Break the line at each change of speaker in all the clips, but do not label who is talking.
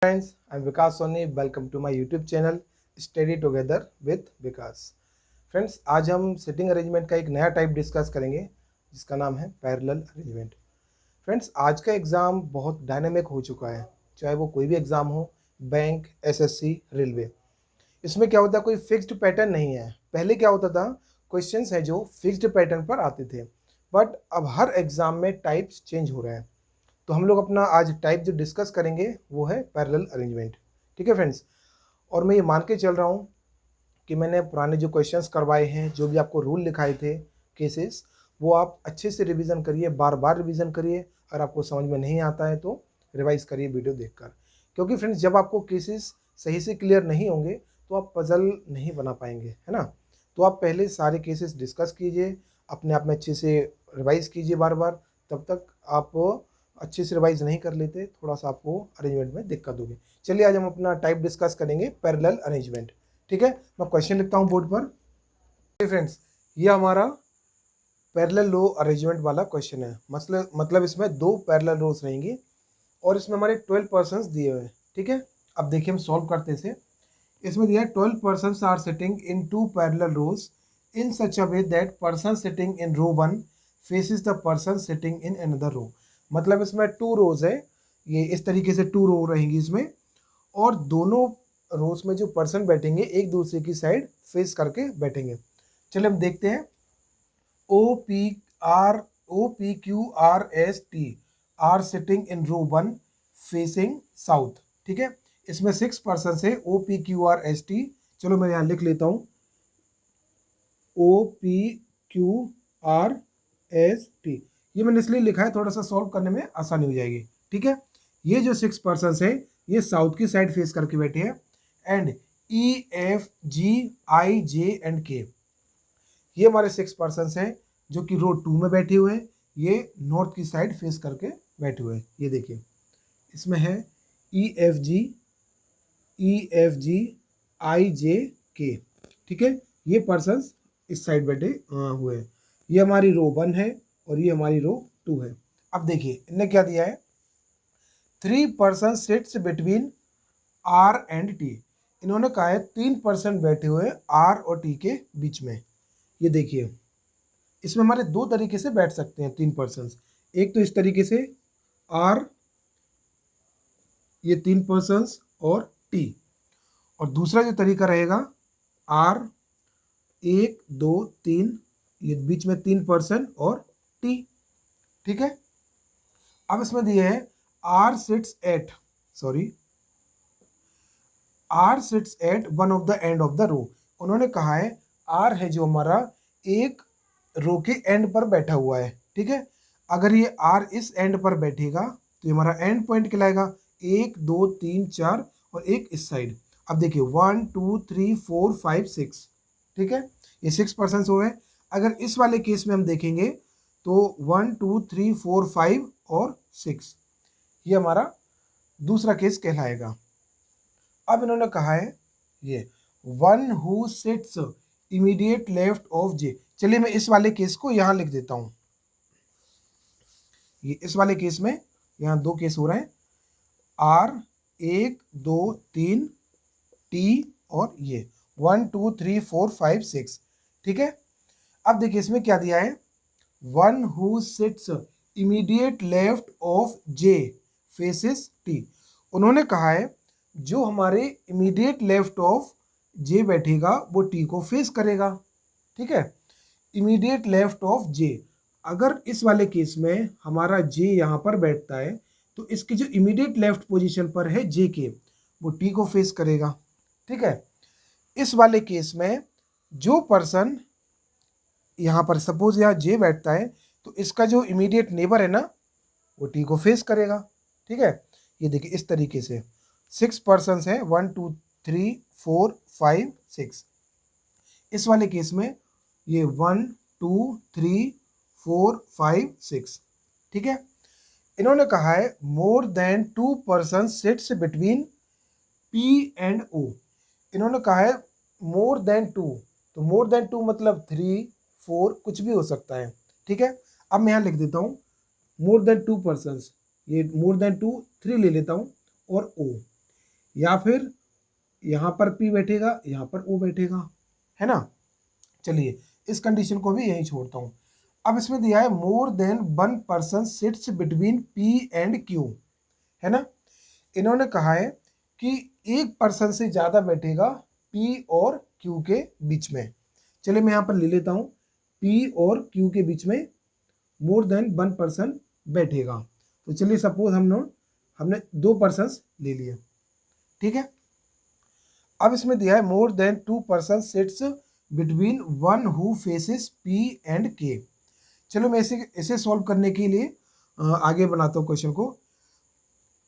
Friends, I'm Vikas Soni. Welcome to my YouTube channel Study Together with Vikas. Friends, आज हम sitting arrangement का एक नया type discuss करेंगे जिसका नाम है पैरेलल अरेंजमेंट। फ्रेंड्स, आज का एग्ज़ाम बहुत डायनेमिक हो चुका है, चाहे वो कोई भी एग्ज़ाम हो, बैंक, एसएससी, रेलवे। इसमें क्या होता है, कोई फिक्स्ड पैटर्न नहीं है। पहले क्या होता था, क्वेश्चंस हैं जो फिक्स्ड पैटर्न पर आते थे, बट अब हर एग्ज़ाम में टाइप्स चेंज हो रहे हैं। तो हम लोग अपना आज टाइप जो डिस्कस करेंगे वो है पैरेलल अरेंजमेंट। ठीक है फ्रेंड्स, और मैं ये मान के चल रहा हूँ कि मैंने पुराने जो क्वेश्चंस करवाए हैं, जो भी आपको रूल लिखाए थे, केसेस, वो आप अच्छे से रिवीजन करिए, बार बार रिवीजन करिए। अगर आपको समझ में नहीं आता है तो रिवाइज करिए वीडियो देखकर, क्योंकि फ्रेंड्स जब आपको केसेस सही से क्लियर नहीं होंगे तो आप पजल नहीं बना पाएंगे, है ना। तो आप पहले सारे केसेस डिस्कस कीजिए, अपने आप में अच्छे से रिवाइज कीजिए बार बार। तब तक आप अच्छे से रिवाइज नहीं कर लेते, थोड़ा सा आपको अरेंजमेंट में दिक्कत होगी। चलिए आज हम अपना टाइप डिस्कस करेंगे पैरेलल अरेंजमेंट। ठीक है, मैं क्वेश्चन लिखता हूँ बोर्ड पर। फ्रेंड्स, ये हमारा पैरेलल रो अरेंजमेंट वाला क्वेश्चन है। मतलब इसमें दो पैरेलल रोज रहेंगी और इसमें हमारे 12 पर्सन्स दिए हुए हैं। ठीक है, अब देखिए हम सॉल्व करते से। इसमें दिया है 12 persons are sitting in two parallel rows in such a way that person sitting in row 1 faces the person sitting in another row. मतलब इसमें 2 रोज है, ये इस तरीके से 2 रो रहेंगी इसमें, और दोनों रोज में जो पर्सन बैठेंगे एक दूसरे की साइड फेस करके बैठेंगे। चलिए हम देखते हैं। OPQRST are sitting in row 1 facing south. ठीक है, इसमें 6 पर्सन है OPQRST। चलो मैं यहाँ लिख लेता हूँ OPQRST। ये मैंने इसलिए लिखा है थोड़ा सा सॉल्व करने में आसानी हो जाएगी। ठीक है, ये जो 6 पर्सन है ये साउथ की साइड फेस करके बैठे हैं। एंड EFGIJK ये हमारे 6 पर्सन हैं जो कि रो 2 में बैठे हुए हैं। ये नॉर्थ की साइड फेस करके बैठे हुए हैं। ये देखिए इसमें है EFGIJK। ठीक है, ये पर्सन इस साइड बैठे हुए हैं। ये हमारी रो 1 है और ये हमारी रो 2 है। अब देखिए इनने क्या दिया है, 3 person sits between R and T। इन्होंने कहा है 3 पर्सन बैठे हुए R और T के बीच में। ये देखिए इसमें हमारे दो तरीके से बैठ सकते हैं 3 पर्सन। एक तो इस तरीके से R, ये 3 पर्सन और T, और दूसरा जो तरीका रहेगा R 1 2 3, ये बीच में 3 पर्सन और T। ठीक है, अब इसमें दिए है R sits at one of the end of the row. उन्होंने कहा है R है जो हमारा एक रो के एंड पर बैठा हुआ है। ठीक है, अगर ये R इस एंड पर बैठेगा तो ये हमारा एंड पॉइंट कहलाएगा। 1 2 3 4 और एक इस साइड। अब देखिए 1 2 3 4 5 6। ठीक है, ये 6 पर्सन हो गए। अगर इस वाले केस में हम देखेंगे तो 1 2 3 4 5 और 6, ये हमारा दूसरा केस कहलाएगा। अब इन्होंने कहा है ये one who sits immediate left of J। चलिए मैं इस वाले केस को यहाँ लिख देता हूँ। ये इस वाले केस में यहाँ दो केस हो रहे हैं, R 1 2 3 T और ये 1 2 3 4 5 6। ठीक है, अब देखिए इसमें क्या दिया है, one who sits immediate left of J faces T। उन्होंने कहा है जो हमारे इमीडिएट लेफ्ट ऑफ J बैठेगा वो T को फेस करेगा। ठीक है, इमीडिएट लेफ्ट ऑफ J, अगर इस वाले केस में हमारा J यहाँ पर बैठता है तो इसकी जो इमीडिएट लेफ्ट पोजीशन पर है J के, वो T को फेस करेगा। ठीक है, इस वाले केस में जो पर्सन यहाँ पर सपोज यहाँ J बैठता है तो इसका जो इमीडिएट नेबर है ना वो T को फेस करेगा। ठीक है, ये देखिए इस तरीके से 6 पर्सन हैं, 1 2 3 4 5 6। इस वाले केस में ये 1 2 3 4 5 6। ठीक है, इन्होंने कहा है more than 2 person sits between P and O। इन्होंने कहा है मोर देन 2, तो मोर देन 2 मतलब 3 4 कुछ भी हो सकता है। ठीक है, अब मैं यहाँ लिख देता हूँ मोर देन 2 पर्सन, ये मोर देन 2 3 ले लेता हूँ और O। या फिर यहाँ पर P बैठेगा, यहाँ पर O बैठेगा, है ना। चलिए इस कंडीशन को भी यहीं छोड़ता हूँ। अब इसमें दिया है more than one person sits between P and Q, है ना। इन्होंने कहा है कि एक पर्सन से ज़्यादा बैठेगा P और Q के बीच में। चलिए मैं यहाँ पर ले लेता हूँ, P और Q के बीच में मोर देन वन पर्सन बैठेगा। तो चलिए सपोज हमने 2 पर्सन्स ले लिए, ठीक है। अब इसमें दिया है more than 2 person sits between one who faces P and K। चलो मैं इसे सॉल्व करने के लिए आगे बनाता हूँ क्वेश्चन को।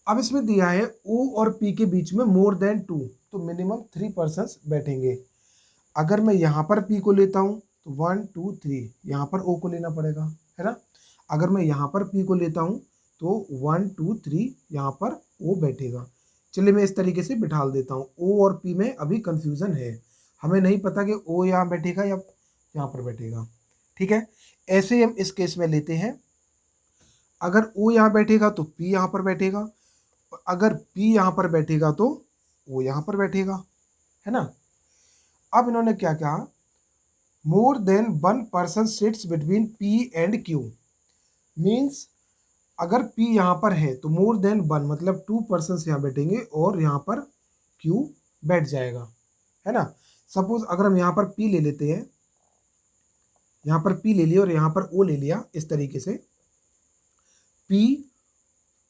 अब इसमें दिया है O और P के बीच में मोर देन 2, तो मिनिमम 3 पर्सन्स बैठेंगे। अगर मैं यहाँ पर P को लेता हूँ तो 1 2 3, यहाँ पर O को लेना पड़ेगा, है ना। अगर मैं यहाँ पर P को लेता हूँ तो 1 2 3 यहाँ पर O बैठेगा। चलिए मैं इस तरीके से बिठा देता हूँ। O और P में अभी कंफ्यूजन है, हमें नहीं पता कि O यहाँ बैठेगा या यहाँ पर बैठेगा, ठीक है। ऐसे ही हम इस केस में लेते हैं, अगर O यहाँ बैठेगा तो P यहाँ पर बैठेगा, अगर P यहाँ पर बैठेगा तो O यहाँ पर बैठेगा, है ना। अब इन्होंने क्या कहा, more than one person sits between P and Q, means अगर P यहाँ पर है तो मोर देन वन मतलब 2 पर्सन यहाँ बैठेंगे और यहाँ पर Q बैठ जाएगा, है ना। सपोज अगर हम यहाँ पर P ले लेते हैं, यहाँ पर P ले लिया और यहाँ पर O ले लिया, इस तरीके से P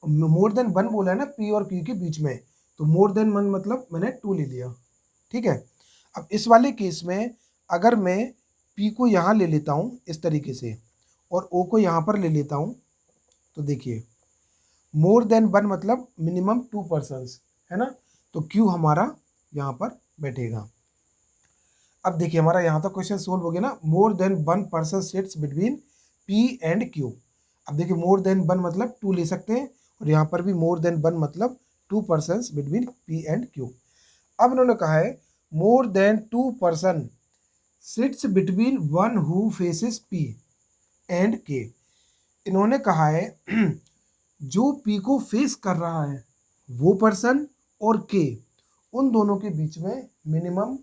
मोर देन वन बोला है ना P और Q के बीच में, तो मोर देन वन मतलब मैंने 2 ले लिया, ठीक है। अब इस वाले केस में अगर मैं P को यहाँ ले लेता हूँ इस तरीके से और O को यहाँ पर ले लेता हूँ, तो देखिए मोर देन वन मतलब मिनिमम 2 पर्सन्स, है ना। तो Q हमारा यहाँ पर बैठेगा। अब देखिए हमारा यहाँ तक क्वेश्चन सोल्व हो गया ना। More than one person sits between P and Q। अब देखिए मोर देन वन मतलब 2 ले सकते हैं और यहाँ पर भी मोर देन वन मतलब 2 persons between P and Q। अब इन्होंने कहा है more than 2 person sits between one who faces P and K। इन्होंने कहा है जो P को फेस कर रहा है वो पर्सन और K, उन दोनों के बीच में मिनिमम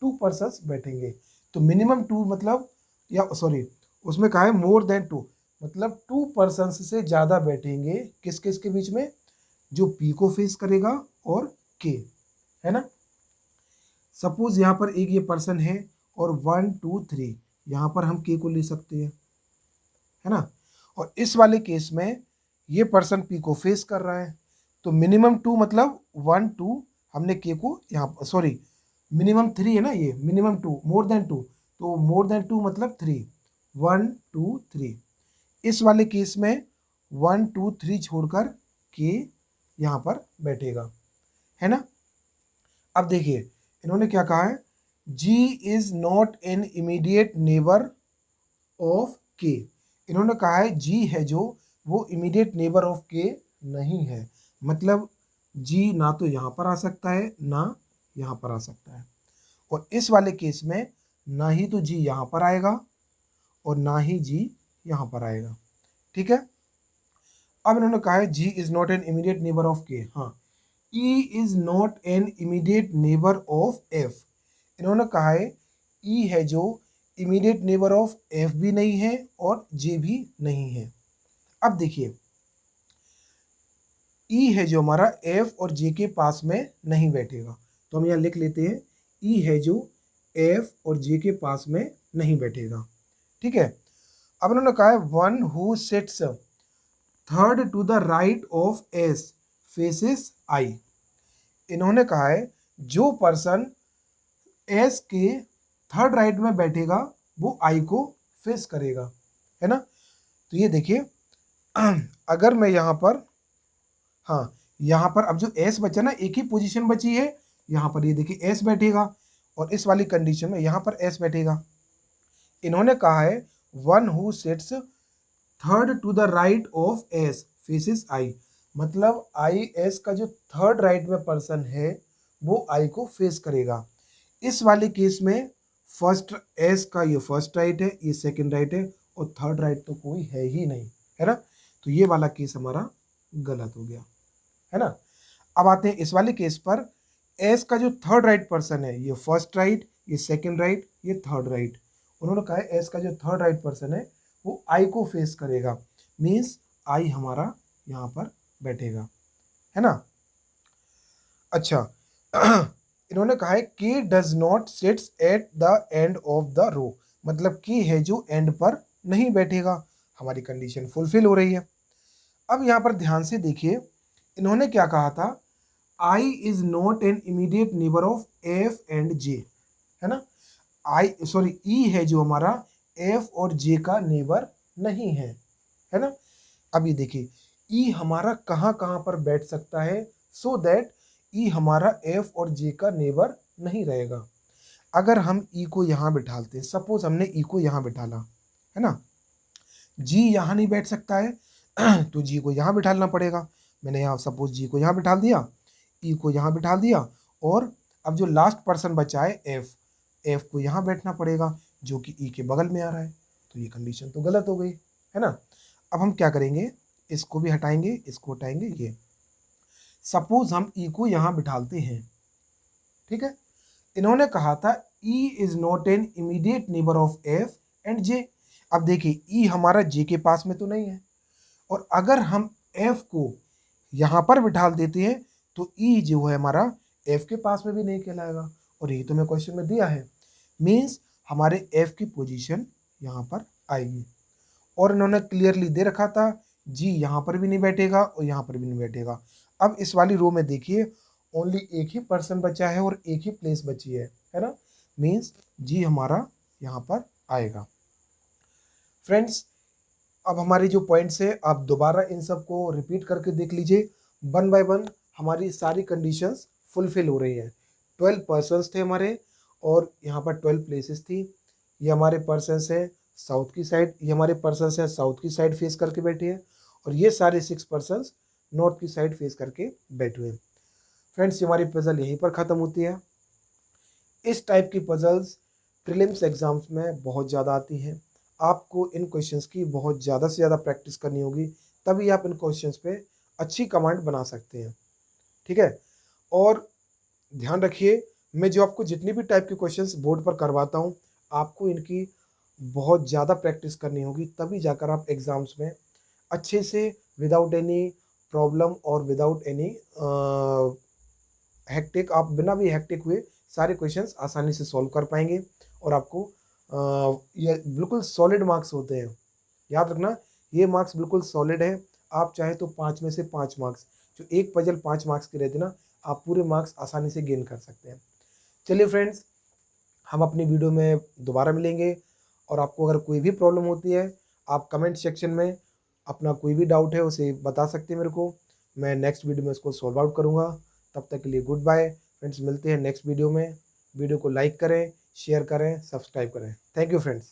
2 पर्सन्स बैठेंगे। तो मिनिमम 2 मतलब, या सॉरी उसमें कहा है मोर देन 2 मतलब 2 पर्सन्स से ज़्यादा बैठेंगे किस किस के बीच में, जो P को फेस करेगा और K, है ना। सपोज यहाँ पर एक ये पर्सन है और 1 2 3 यहाँ पर हम K को ले सकते हैं, है ना। और इस वाले केस में ये पर्सन P को फेस कर रहा है, तो मिनिमम 2 मतलब 1 2 हमने K को यहाँ, सॉरी मिनिमम 3 है ना, ये मिनिमम 2 मोर देन 2, तो मोर देन 2 मतलब 3 1 2 3। इस वाले केस में 1 2 3 छोड़कर K यहाँ पर बैठेगा, है ना। अब देखिए इन्होंने क्या कहा है, G is not an immediate neighbour of K। इन्होंने कहा है G है जो वो इमीडिएट नेबर ऑफ K नहीं है, मतलब G ना तो यहाँ पर आ सकता है ना यहाँ पर आ सकता है। और इस वाले केस में ना ही तो G यहाँ पर आएगा और ना ही G यहाँ पर आएगा, ठीक है। अब इन्होंने कहा है G is not an immediate neighbour of K। हाँ, E is not an immediate neighbour of F। इन्होंने कहा है E है जो इमीडिएट नेबर ऑफ F भी नहीं है और J भी नहीं है। अब देखिए E है जो हमारा F और J के पास में नहीं बैठेगा, तो हम यहाँ लिख लेते हैं E है जो F और J के पास में नहीं बैठेगा, ठीक है। अब इन्होंने कहा है one who sits third to the right of S faces I। इन्होंने कहा है जो पर्सन S के थर्ड राइट में बैठेगा वो I को फेस करेगा, है ना। तो ये देखिए अगर मैं यहाँ पर, हाँ यहाँ पर अब जो S बचा ना, एक ही पोजीशन बची है, यहाँ पर ये देखिए S बैठेगा और इस वाली कंडीशन में यहाँ पर S बैठेगा। इन्होंने कहा है one who sits third to the right of S faces I, मतलब IS का जो थर्ड राइट में पर्सन है वो I को फेस करेगा। इस वाले केस में फर्स्ट S का ये फर्स्ट राइट है, ये सेकंड राइट है और थर्ड राइट तो कोई है ही नहीं, है ना। तो ये वाला केस हमारा गलत हो गया, है ना। अब आते हैं इस वाले केस पर एस का जो थर्ड राइट पर्सन है, ये फर्स्ट राइट, ये सेकंड राइट, ये थर्ड राइट, उन्होंने कहा है एस का जो थर्ड राइट पर्सन है वो आई को फेस करेगा, मीन्स आई हमारा यहाँ पर बैठेगा, है ना। अच्छा इन्होंने कहा है के does not sits at the end of the row, मतलब की है जो एंड पर नहीं बैठेगा, हमारी कंडीशन फुलफिल हो रही है। अब यहाँ पर ध्यान से देखिए, इन्होंने क्या कहा था, I is not an immediate neighbour of F and J, है ना। ई है जो हमारा एफ और जे का नेबर नहीं है ना। अब ये देखिए ई हमारा कहाँ कहाँ पर बैठ सकता है, सो दैट ई हमारा एफ और जे का नेबर नहीं रहेगा। अगर हम ई को यहाँ बिठालते हैं, सपोज हमने ई को यहाँ बिठाला, है ना, जी यहाँ नहीं बैठ सकता है तो जी को यहाँ बिठालना पड़ेगा। मैंने यहाँ सपोज जी को यहाँ बिठाल दिया, ई को यहाँ बिठाल दिया, और अब जो लास्ट पर्सन बचा है एफ को यहाँ बैठना पड़ेगा जो कि ई के बगल में आ रहा है, तो ये कंडीशन तो गलत हो गई, है ना। अब हम क्या करेंगे, इसको भी हटाएंगे, इसको हटाएंगे, ये सपोज हम ई को यहाँ बिठालते हैं, ठीक है। इन्होंने कहा था E is not an immediate neighbour of F and J. अब देखिए ई हमारा जे के पास में तो नहीं है, और अगर हम एफ को यहाँ पर बिठा देते हैं तो ई जो है हमारा एफ के पास में भी नहीं कहलाएगा, और यही तो मैं क्वेश्चन में दिया है, मीन्स हमारे एफ की पोजीशन यहाँ पर आएगी। और इन्होंने क्लियरली दे रखा था जी यहाँ पर भी नहीं बैठेगा और यहाँ पर भी नहीं बैठेगा। अब इस वाली रो में देखिए ओनली एक ही पर्सन बचा है और एक ही प्लेस बची है ना, मीन्स जी हमारा यहाँ पर आएगा। फ्रेंड्स अब हमारी जो पॉइंट्स है आप दोबारा इन सब को रिपीट करके देख लीजिए, वन बाय वन हमारी सारी कंडीशंस फुलफिल हो रही हैं। 12 पर्सन्स थे हमारे, और यहाँ पर 12 प्लेसेस थी। ये हमारे पर्सन्स हैं साउथ की साइड, ये हमारे पर्सन्स हैं साउथ की साइड फेस करके बैठे हैं, और ये सारे 6 पर्सन्स नॉर्थ की साइड फेस करके बैठे हुए हैं। फ्रेंड्स हमारी पजल यहीं पर ख़त्म होती है। इस टाइप की पजल्स प्रीलिम्स एग्ज़ाम्स में बहुत ज़्यादा आती हैं। आपको इन क्वेश्चंस की बहुत ज़्यादा से ज़्यादा प्रैक्टिस करनी होगी, तभी आप इन क्वेश्चंस पे अच्छी कमांड बना सकते हैं, ठीक है। और ध्यान रखिए, मैं जो आपको जितनी भी टाइप के क्वेश्चंस बोर्ड पर करवाता हूँ, आपको इनकी बहुत ज़्यादा प्रैक्टिस करनी होगी, तभी जाकर आप एग्ज़ाम्स में अच्छे से विदाउट एनी प्रॉब्लम और विदाउट एनी हेक्टिक, आप बिना भी हेक्टिक हुए सारे क्वेश्चंस आसानी से सॉल्व कर पाएंगे, और आपको ये बिल्कुल सॉलिड मार्क्स होते हैं। याद रखना ये मार्क्स बिल्कुल सॉलिड है। आप चाहे तो 5 में से 5 मार्क्स, जो एक पजल 5 मार्क्स की रहती ना, आप पूरे मार्क्स आसानी से गेन कर सकते हैं। चलिए फ्रेंड्स, हम अपनी वीडियो में दोबारा मिलेंगे, और आपको अगर कोई भी प्रॉब्लम होती है आप कमेंट सेक्शन में अपना कोई भी डाउट है उसे बता सकते हैं मेरे को, मैं नेक्स्ट वीडियो में उसको सॉल्व आउट करूँगा। तब तक के लिए गुड बाय फ्रेंड्स, मिलते हैं नेक्स्ट वीडियो में। वीडियो को लाइक करें, शेयर करें, सब्सक्राइब करें। Thank you friends.